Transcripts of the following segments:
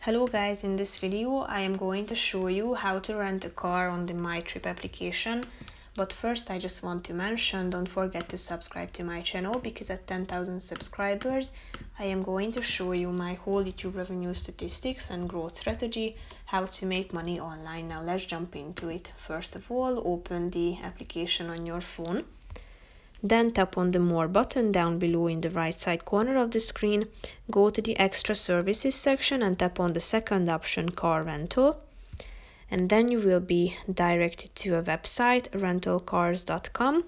Hello guys, in this video I am going to show you how to rent a car on the Mytrip application. But first I just want to mention, don't forget to subscribe to my channel, because at 10,000 subscribers I am going to show you my whole YouTube revenue statistics and growth strategy, how to make money online. Now let's jump into it. First of all, open the application on your phone. Then tap on the More button down below in the right side corner of the screen. Go to the Extra Services section and tap on the second option, Car Rental. And then you will be directed to a website, rentalcars.com,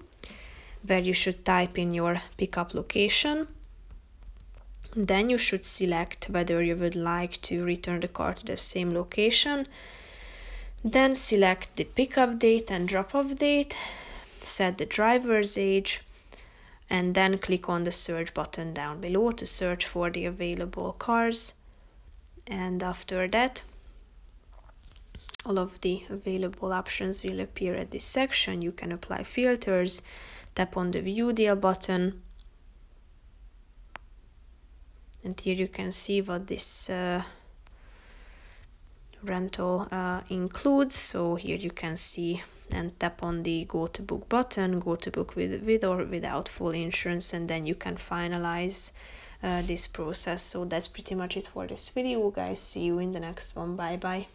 where you should type in your pickup location. Then you should select whether you would like to return the car to the same location. Then select the pickup date and drop-off date. Set the driver's age, and then click on the search button down below to search for the available cars. And after that, all of the available options will appear at this section. You can apply filters, tap on the View Deal button, and here you can see what this rental includes. So here you can see, and tap on the Go to Book button, go to book with or without full insurance, and then you can finalize this process. So that's pretty much it for this video, guys. See you in the next one. Bye bye.